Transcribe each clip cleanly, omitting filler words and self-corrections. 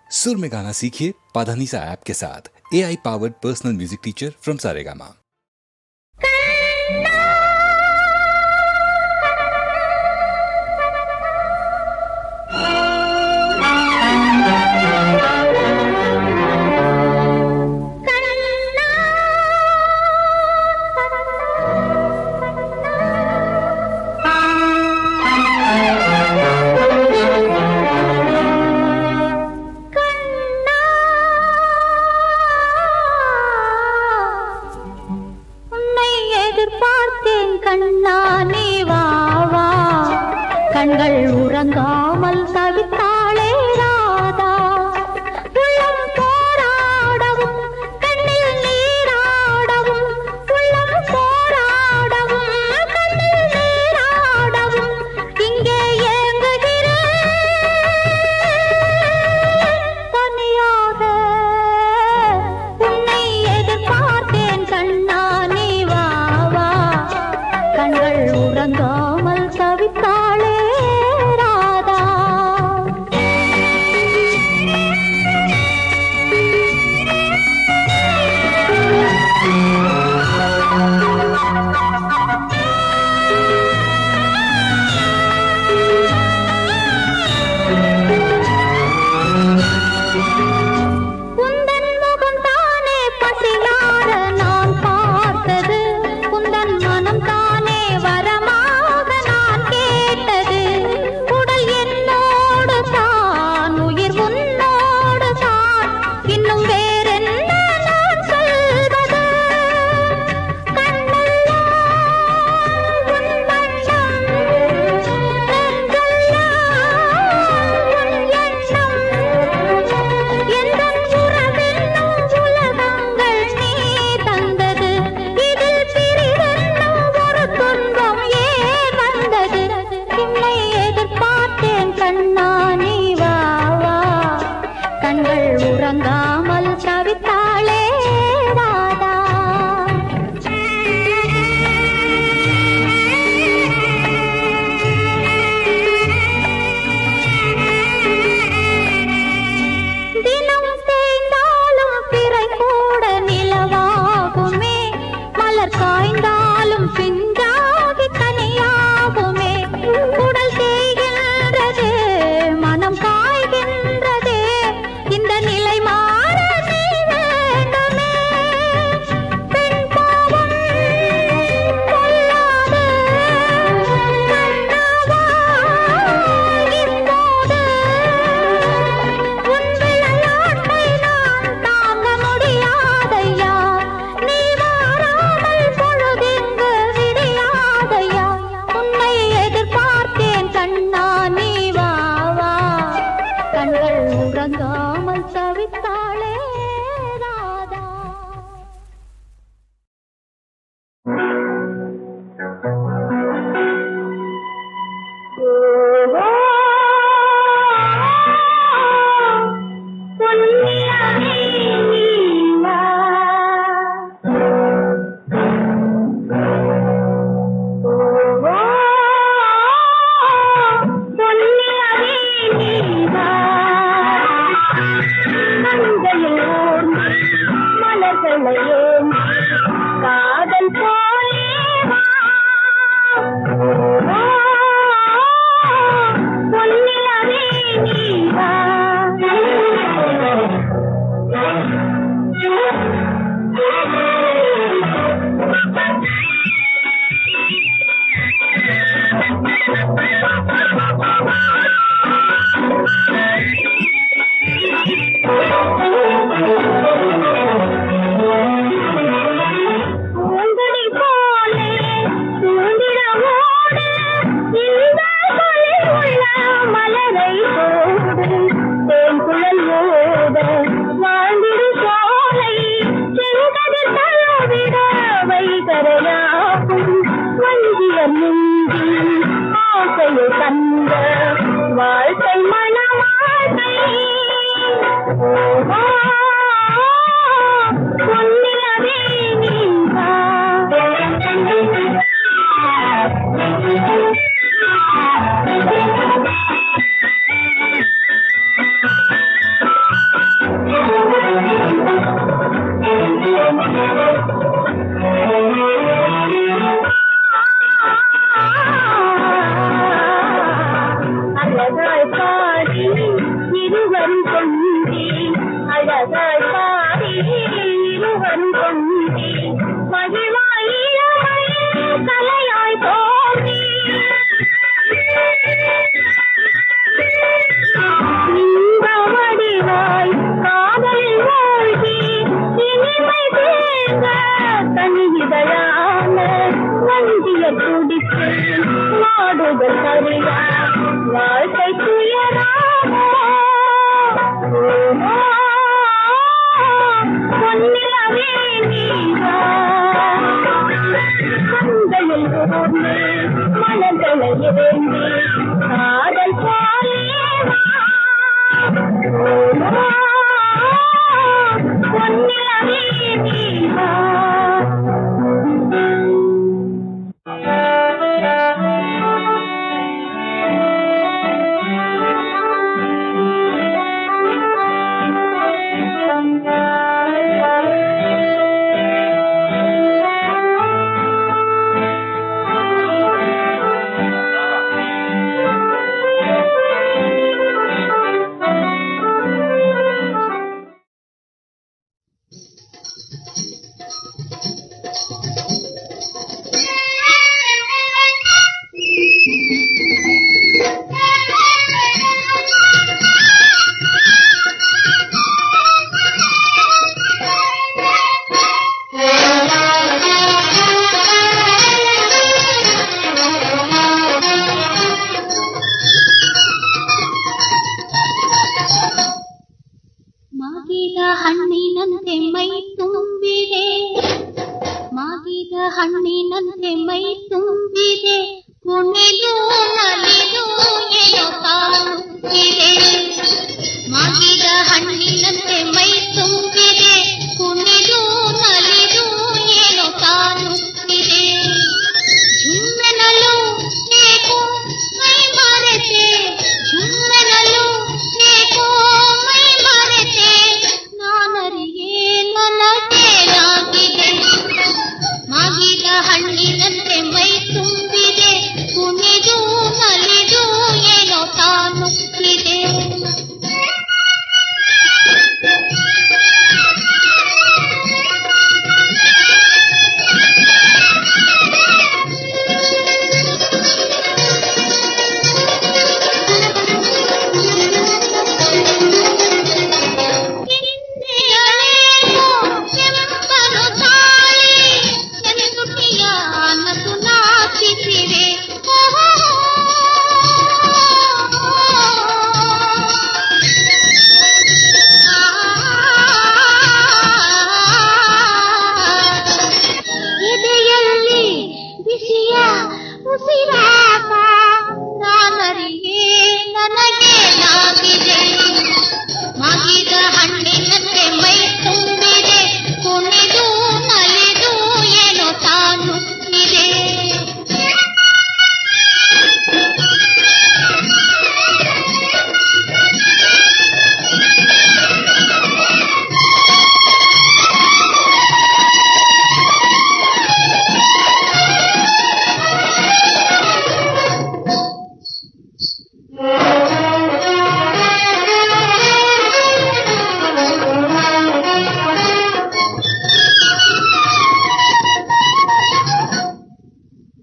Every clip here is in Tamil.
सुर में गाना सीखिए पाधानीसा ऐप के साथ। AI powered personal music teacher from Saregama. கண்கள் உறங்காமல் தவித்தாளே ராதா. உள்ளம் போராடவும் கண்ணில் நீராடவும், உள்ளம் போராடவும் கண்ணில் நீராடவும் இங்கே ஏங்குகிறேன் தனியாக. உன்னை எதிர்பார்த்தேன் கண்ணா நீ வா வா. கண்கள் உறங்காமல் தவித்தாளே ராதா. உந்தன் முகம் தானே பசியார நான் பார்த்தது, உந்தன் மனம் தானே வரமாக நான் கேட்டது. உடல் என்னோடு தான், உயிர் உன்னோடு தான், இன்னும் வேறென்ன நான் சொல்வது. கண்ணெல்லாம் உன் வண்ணம், நெஞ்செல்லாம் உன் எண்ணம். எந்தன் உறவென்னும் உலகங்கள் நீ தந்தது, இதில் பிரிவென்னும் ஒரு துன்பம் ஏன் வந்தது. உன்னை எதிர்பார்த்தேன் கண்ணா நீ வா வா. கண்கள் உறங்காமல் தவித்தாளே ராதா. தினம் தேய்ந்தாலும் பிறை கூட நிலவாகுமே, மலர் காய்ந்தாலும் பிஞ்சாகி கனியாகுமே. உடல் தேய்கின்றதே, மனம் காய்கின்றதே, இந்த நிலை மாற நீ வேண்டுமே. பெண் பாவம் கொள்ளாது கண்ணாவா இப்போது. உன் விளையாட்டை நான் தாங்க முடியாதையா, நீ மாறாமல் பொழுதிங்கு விடியாதையா. உன்னை எதிர்பார்த்தேன் கண்ணா நீ வா வா. கண்கள் உறங்காமல் தவித்தாளே ராதா. காதல் போலே வா. பொன்னிலவே நீ வா. அழகாய் பாடி இருவரும் கொண்டே மகிழ்வாய் இளமையில் கலையாய் தோன்றி இந்த வடிவாய் காதல் மூழ்கி இனிமை தேங்க தனிதழான நந்திய துடித்து நாடுதல் சரியா வாழ்க்கை துயராமோ பொன்னிலவே நீவா கண்களில் ஊர்ந்து மலர்களை இறங்கி காதல் போலேவா பொன்னிலவே நீவா ಮಾಗಿದ ಹಣ್ಣಿನಂತೆ ಮೈ ತುಂಬಿದೆ ಮಾಗಿದ ಹಣ್ಣಿನಂತೆ ಮೈ ತುಂಬಿದೆ ಕುಣಿದು ನಲಿದು ಏನೋ ಕಾಣುತ್ತಿದೆ ಮಾಗಿದ ಹಣ್ಣಿನಂತೆ ಮೈ ತುಂಬಿದೆ ಕುಣಿದು ನಲಿದು ಏನೋ ಕಾಣುತ್ತಿದೆ ಜುಮ್ಮೆನಲು ಏಕೋ ಮೈ ಮರೆತೆ ಜುಮ್ಮೆನಲು ಏಕೋ ಮೈ ಮರೆತೆ ನಾನರಿಗೆ ನನಗೇನಾಗಿದೆ ಮಾಗಿದ ಹಣ್ಣಿನಂತೆ ಮೈ ತುಂಬಿದೆ ಕುಣಿದು ನಲಿದು ಏನೋ ಕಾಣುತ್ತಿದೆ ಎದೆಯಲ್ಲಿ ಬಿಸಿಯ ಉಸಿರಾಟ ನಾನರಿಗೆ ನನಗೇನಾಗಿದೆ ಮಾಗಿದ ಹಣ್ಣಿನಂತೆ ಮೈ ತುಂಬಿದೆ ಕುಣಿದು ನಲಿದು ಏನೋ ಕಾಣುತ್ತಿದೆ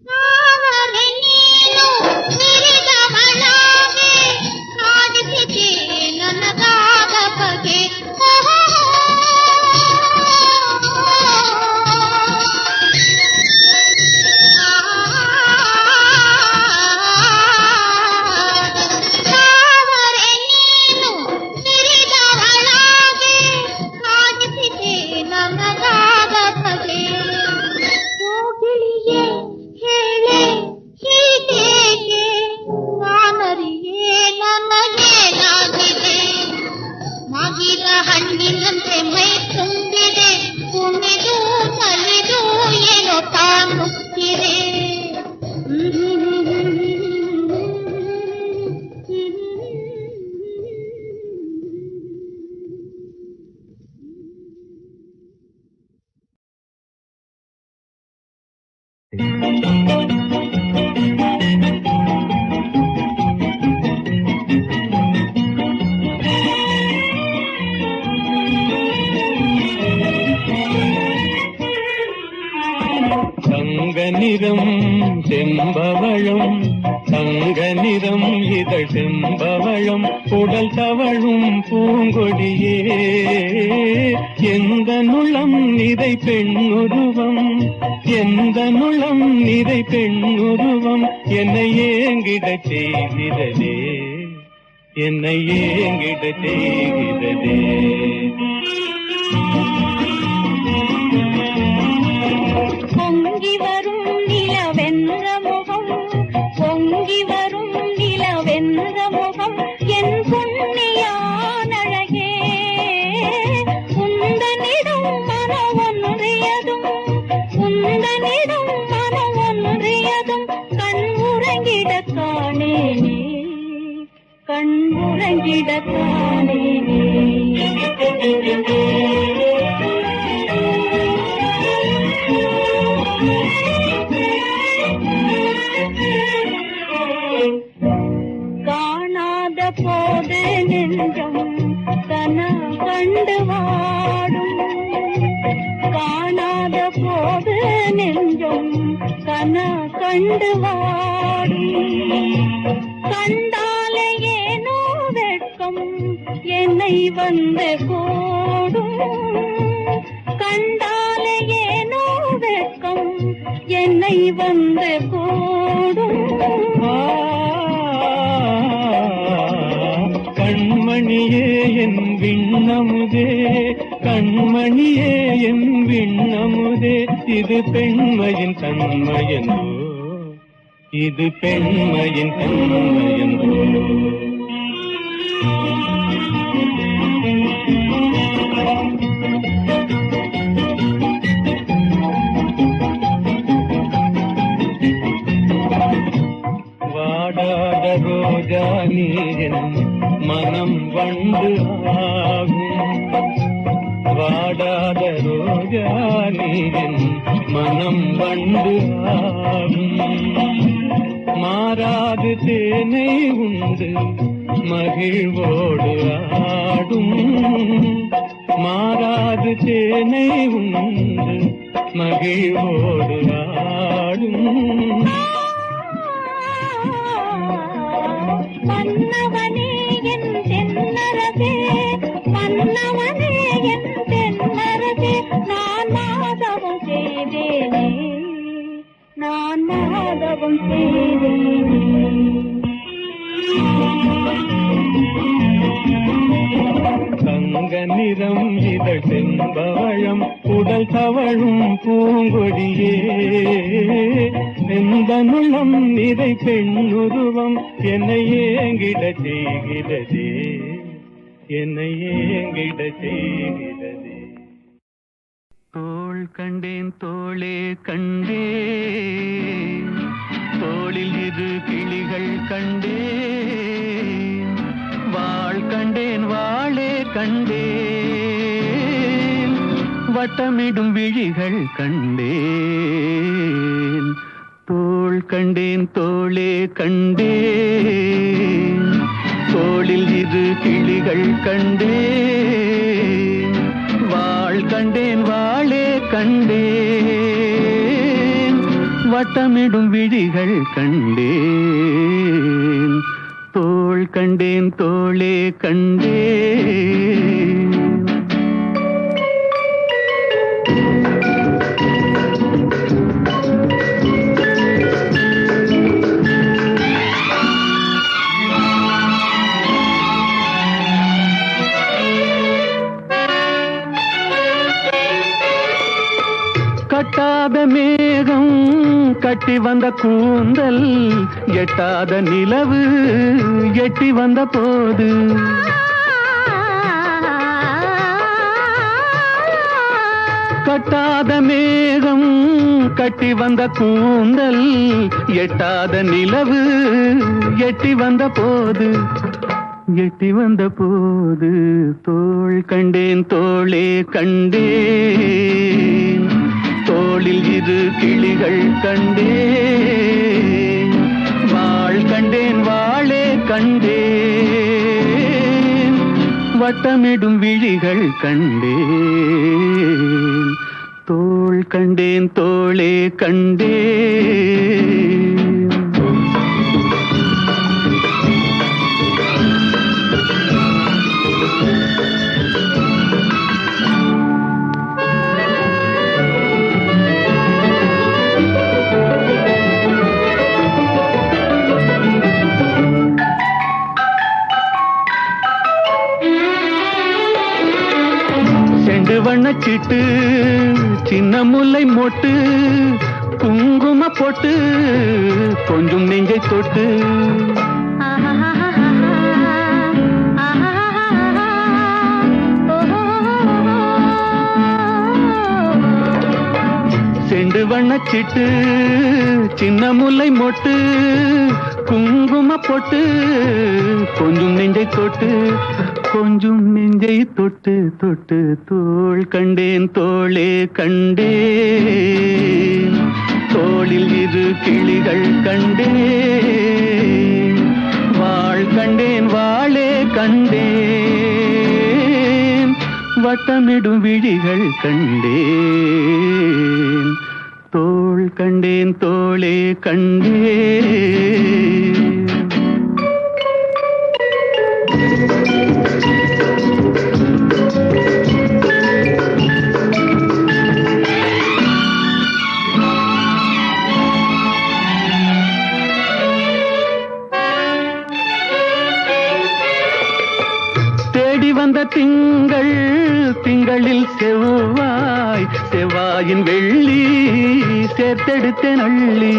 ನಾವರೆ ನೀನು ಮಿರಿದವಳಾಗೆ ಕಾಡಿಸಿದೆ ನನಗಾದ ಬಗೆ ನಾವರೆ ನೀನು ಮಿರಿದವಳಾಗೆ ಕಾಡಿಸಿದೆ ನನಗಾದ ಬಗೆ ಕೋಗಿಲಿಯೇ ಹೇಳೆ ಹೀಗೇಕೆ ನಾನರಿಗೆ ನನಗೇನಾಗಿದೆ ಮಾಗಿದ ಹಣ್ಣಿನಂತೆ ಮೈ ತುಂಬಿದೆ ಕುಣಿದು ನಲಿದು ಏನೋ ಕಾಣುತ್ತಿದೆ நிறம் செம்பவழம் தங்க நிறம் இதழ் செம்பவழம் உடல் தவழும் பூங்கொடியே எந்த நுளம் நிறை பெண்ணுருவம் எந்த நுளம் நிறை பெண்ணுருவம் என்னை ஏங்கிடச் செய்கிறதே என்னை ஏங்கிடச் செய்கிறதே பொங்கி வரும் நிலவென்ற முகம் பொங்கி வரும் நிலவென்ற முகம் என் புண்ணியான அழகே உந்தனிடம் மனம் ஒன்றியதும் உந்தனிடம் மனம் ஒன்றியதும் கண் உறங்கிட காணேனே கண் உறங்கிட காணேனே காணாத போது நெஞ்சம் கன கண்டு வாடும் காணாத போது நெஞ்சம் கன கண்டு வாடும் கண்டாலே ஏனோ வெட்கம் என்னை வந்து கூடும் கண்டாலே ஏனோ வெட்கம் என்னை வந்து கூடும் கண்மணியே என் விண்ணமுதே கண்மணியே என் விண்ணமுதே இது பெண்மையின் தன்மையன்றோ இது பெண்மையின் தன்மையன்றோ வாடாத ரோஜா நீரின் மனம் வண்டு ஆகும் வாடாத ரோஜா நீரின் மனம் வண்டு ஆகும் மாறாது தேனை உண்டு மகிழ்வோடு ஆடும் மாறாது தேனை உண்டு மகிழ்வோடு ஆடும் மன்னவனே என் தென்னரசே மன்னவனே என் தென்னரசே நான் மாதவம் செய்தேனே நான் மாதவம் செய்தேனே தங்க நிறம் இதழ் செம்பவழம் உடல் தவழும் பூங்கொடியே எந்த நுளம் நிறை பெண்ணுருவம் என்னை ஏங்கிடச் செய்கிறதே என்னை ஏங்கிடச் செய்கிறதே தோள் கண்டேன் தோளே கண்டேன் தோளில் இரு கிளிகள் கண்டேன் வாள் கண்டேன் வாளே கண்டேன் வட்டமிடும் விழிகள் கண்டேன் தோள் கண்டேன் தோளே கண்டேன் தோளில் இரு கிளிகள் கண்டேன் வாள் கண்டேன் வாளே கண்டேன் வட்டமிடும் விழிகள் கண்டேன் தோள் கண்டேன் தோளே கண்டேன் கட்டாத மேகம் கட்டி வந்த கூந்தல் எட்டாத நிலவு எட்டி வந்த போது கட்டாத மேகம் கட்டி வந்த கூந்தல் எட்டாத நிலவு எட்டி வந்த போது தோள் கண்டேன் தோளே கண்டேன் தோளில் இரு கிளிகள் கண்டேன் வாள் கண்டேன் வாளே கண்டேன் வட்டமிடும் விழிகள் கண்டேன் தோள் கண்டேன் தோளே கண்டேன். வண்ணச்சிட்டு சின்ன முல்லை மொட்டு குங்கும போட்டு கொஞ்சம் நெஞ்சை தொட்டு செண்டு வண்ணச்சிட்டு சின்ன முல்லை மொட்டு குங்கும போட்டு கொஞ்சம் நெஞ்சை தொட்டு கொஞ்சம் நெஞ்சை தொட்டு தொட்டு தோள் கண்டேன் தோளே கண்டேன். தோளில் இரு கிளிகள் கண்டேன். வாழ் கண்டேன் வாளே கண்டேன். வட்டமிடும் விழிகள் கண்டேன். தோள் கண்டேன் தோளே கண்டேன். தேடி வந்த திங்கள் திங்களில் செவ்வாய் செவ்வாயின் வெள்ளி சேர்த்தெடுத்தேன் அள்ளி.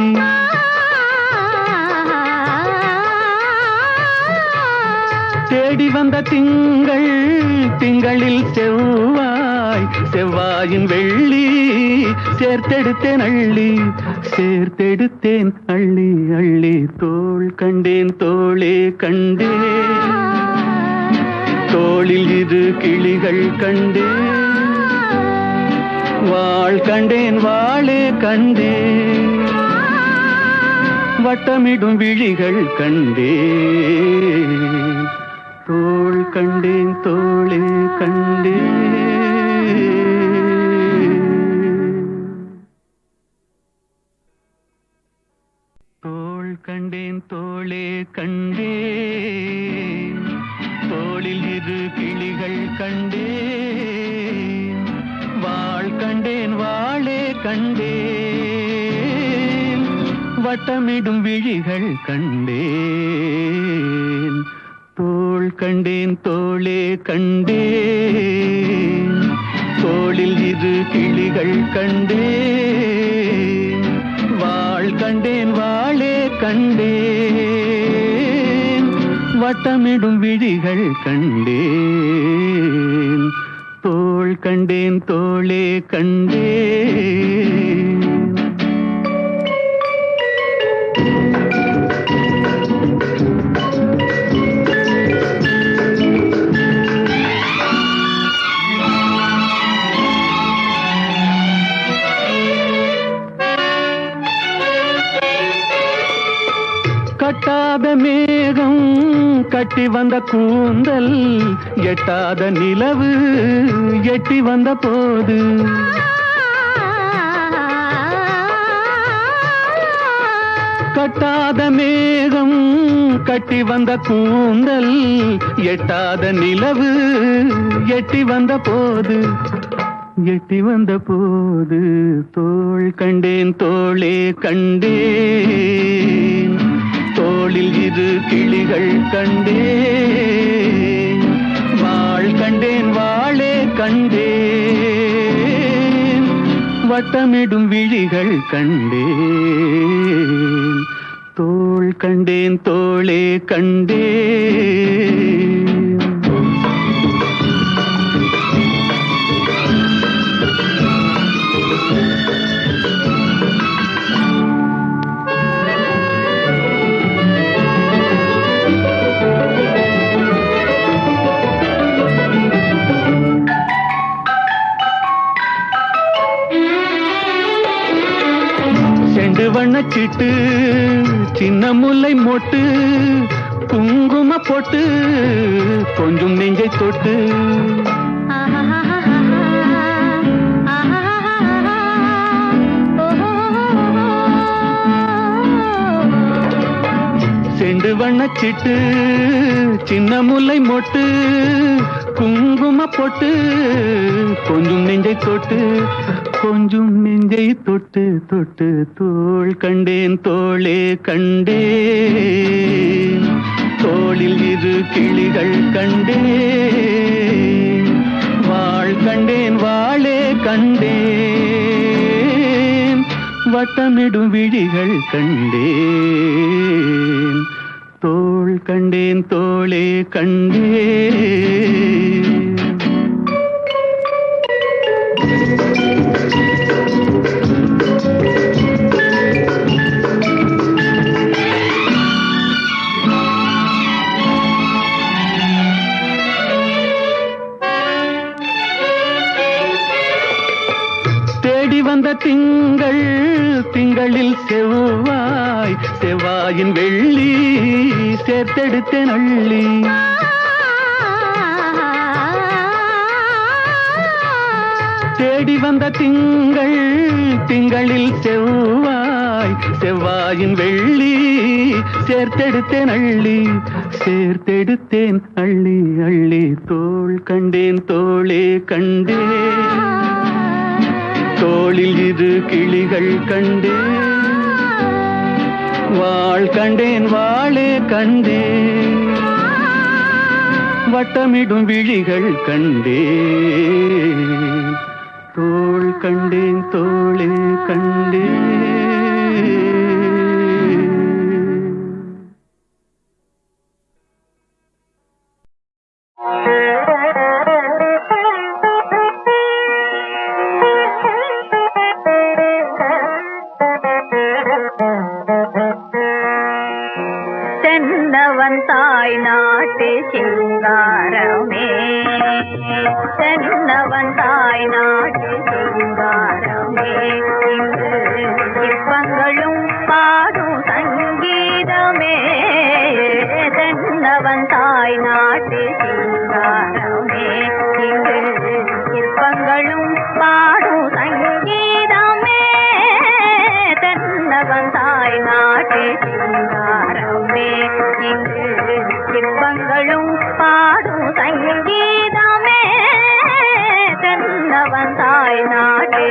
தேடி வந்த திங்கள் திங்களில் செவ்வாய் செவ்வாயின் வெள்ளி சேர்த்தெடுத்தேன் அள்ளி சேர்த்தெடுத்தேன் அள்ளி அள்ளி. தோள் கண்டேன் தோளே கண்டேன். தோளில் இரு கிளிகள் கண்டேன். வாழ் கண்டேன் வாளே கண்டேன். வட்டமிடும் விழிகள் கண்டேன். தோள் கண்டேன் தோளே கண்டேன். தோள் கண்டேன் தோளே கண்டேன். தோளில் இரு கிளிகள் கண்டேன். வாழ் கண்டேன் வாளே கண்டேன். வட்டமிடும் விழிகள் கண்டேன். தோள் கண்டேன் தோளே கண்டேன். தோளில் இரு கிளிகள் கண்டேன். வாழ் கண்டேன் வாளே கண்டேன். வட்டமிடும் விழிகள் கண்டேன். தோள் கண்டேன் தோளே கண்டேன். கட்டாத மேகம் கட்டி வந்த கூந்தல் எட்டாத நிலவு எட்டி வந்த போது கட்டாத மேகம் கட்டி வந்த கூந்தல் எட்டாத நிலவு எட்டி வந்த போது எட்டி வந்த போது தோள் கண்டேன் தோளே கண்டேன். தோளில் இரு கிளிகள் கண்டேன். வாழ் கண்டேன் வாளே கண்டேன். வட்டமிடும் விழிகள் கண்டேன். தோள் கண்டேன் தோளே கண்டேன். வண்ணச்சிட்டு சின்ன முல்லை மொட்டு குங்கும போட்டு கொஞ்சம் நெஞ்சை தொட்டு 2 வண்ணச்சிட்டு சின்ன முல்லை மொட்டு குங்கும பொட்டு கொஞ்சம் நெஞ்சை தொட்டு கொஞ்சம் நெஞ்சை தொட்டு தொட்டு தோள் கண்டேன் தோளே கண்டேன் தோளில் 2 கிளிகள் கண்டேன் வாள் கண்டேன் வாளே கண்டேன் வட்டமிடும் விழிகள் கண்டேன் தோள் கண்டேன் தோளே கண்டேன் தேடி வந்த திங்கள் திங்களில் செவ்வாய் செவ்வாயின் வெள்ளி சேர்த்தெடுத்தேன் அள்ளி தேடி வந்த திங்கள் திங்களில் செவ்வாய் செவ்வாயின் வெள்ளி சேர்த்தெடுத்தேன் அள்ளி சேர்த்தெடுத்தேன் அள்ளி அள்ளி தோள் கண்டேன் தோளே கண்டேன் தோளில் 2 கிளிகள் கண்டேன் வாள் கண்டேன் வாளே கண்டேன் வட்டமிடும் விழிகள் கண்டேன் தோள் கண்டேன் தோளே கண்டேன் தென்னவன் தாய் நாட்டு சிங்காரமே தென்னவன் தாய் நாட்டு சிங்காரமே இங்கு சிற்பங்களும் பாடும் சங்கீதமே தென்னவன் தாய் நாட்டு சிங்காரமே இங்கு சிற்பங்களும் பாடும் சங்கீதமே தென்னவன் தாய் நாட்டு சிங்காரமே இங்கு சிற்பங்களும் பாடும் சங்கீதமே தென்னவன் தாய் நாட்டு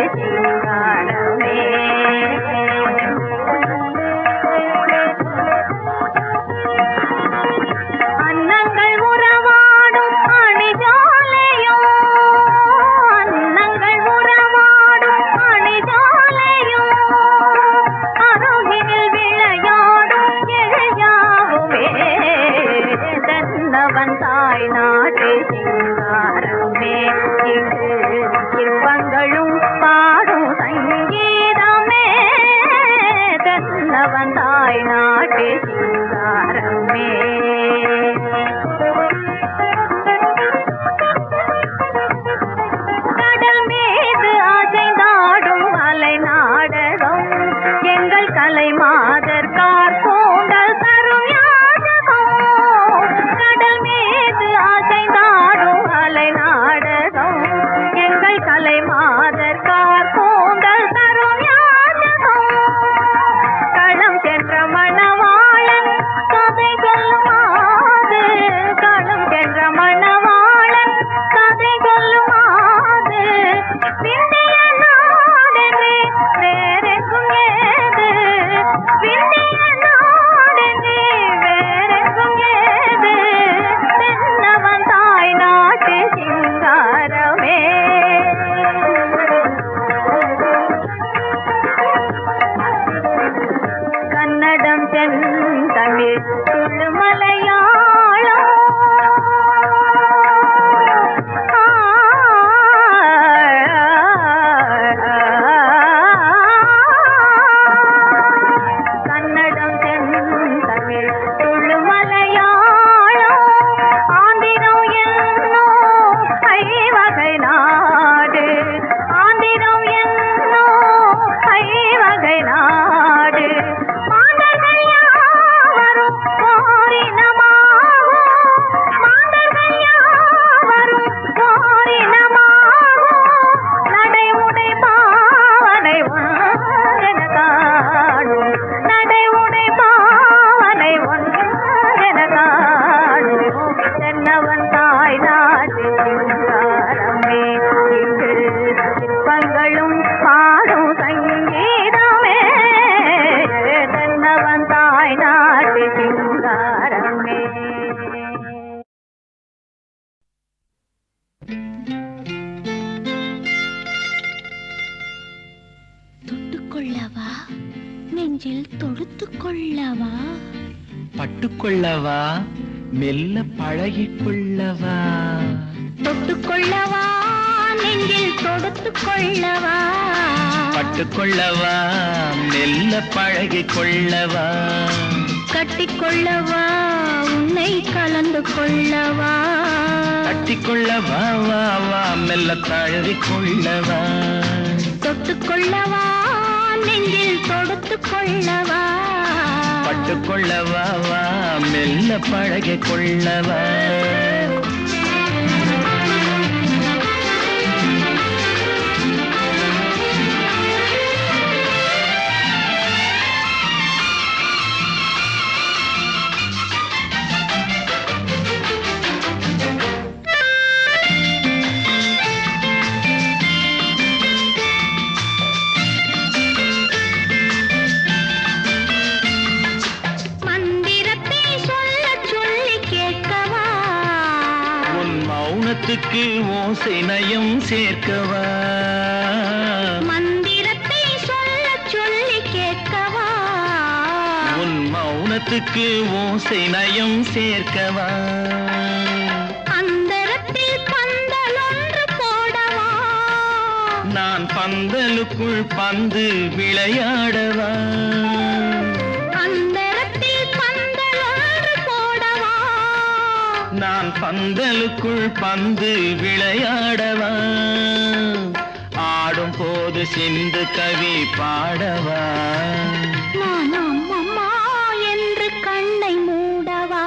நெஞ்சில் தொடுத்துக் கொள்ளவா? பட்டுக்கொள்ளவா மெல்ல பழகிக் கொள்ளவா? தொட்டுக்கொள்ளவா நெஞ்சில் தொடுத்துக் கொள்ளவா? பட்டுக்கொள்ளவா மெல்ல பழகிக் கொள்ளவா? கட்டிக்கொள்ளவா உன்னை கலந்து கொள்ளவா? கட்டிக்கொள்ளவா வா வா மெல்ல தழுவிக் கொள்ளவா? தொட்டுக்கொள்ளவா நெஞ்சில் தொடுத்துக் கொள்ளவா? பட்டுக்கொள்ளவா வா மெல்ல பழகிக் கொள்ளவா? மௌனத்துக்கு ஓசை நயம் சேர்க்கவா? மந்திரத்தை சொல்ல சொல்லி கேட்கவா? உன் மௌனத்துக்கு ஓசை நயம் சேர்க்கவா? அந்தரத்தில் பந்தல் ஒன்று போடவா? நான் பந்தலுக்குள் பந்து விளையாடவா? நான் பந்தலுக்குள் பந்து விளையாடவா? ஆடும் போது சிந்து கவி பாடவா? நான் அம்மம்மா என்று கண்ணை மூடவா?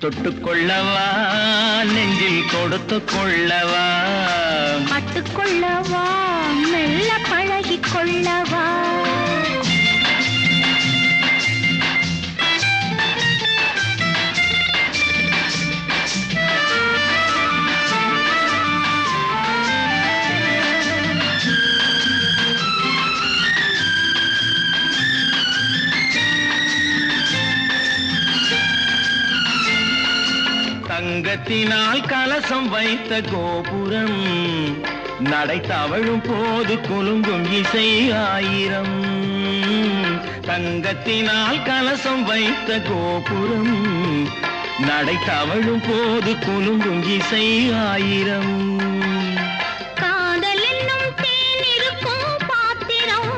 தொட்டுக்கொள்ளவா நெஞ்சில் கொடுத்து கொள்ளவா? பட்டுக்கொள்ளவா மெல்ல பழகிக் கொள்ளவா? தங்கத்தினால் கலசம் வைத்த கோபுரம் நடை தவழும் போது குலுங்கும் இசை ஆயிரம். தங்கத்தினால் கலசம் வைத்த கோபுரம் நடை தவழும் போது குலுங்கும் இசை ஆயிரம். காதல் என்னும் தேன் இருக்கும் பாத்திரம்,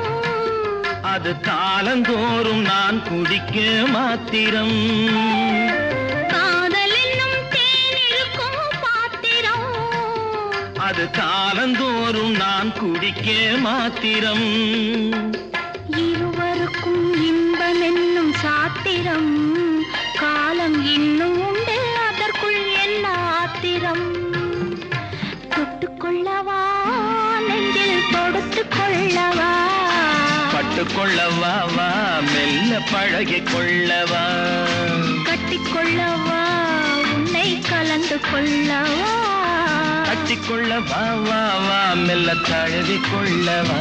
அது காலந்தோறும் நான் குடிக்க மாத்திரம். அது காலந்தோறும் நான் குடிக்க மாத்திரம். இருவருக்கும் இன்பம் என்னும் சாத்திரம், காலம் இன்னும் உண்டு அதற்குள் என்ன ஆத்திரம்? தொட்டுக்கொள்ளவா நெஞ்சில் தொடுத்துக் கொள்ளவா? பட்டுக்கொள்ளவா வா மெல்ல பழகிக் கொள்ளவா? கட்டிக்கொள்ளவா உன்னை கலந்து கொள்ளவா? கட்டிக்கொள்ளவா வா வா மெல்ல தழுவிக் கொள்ளவா?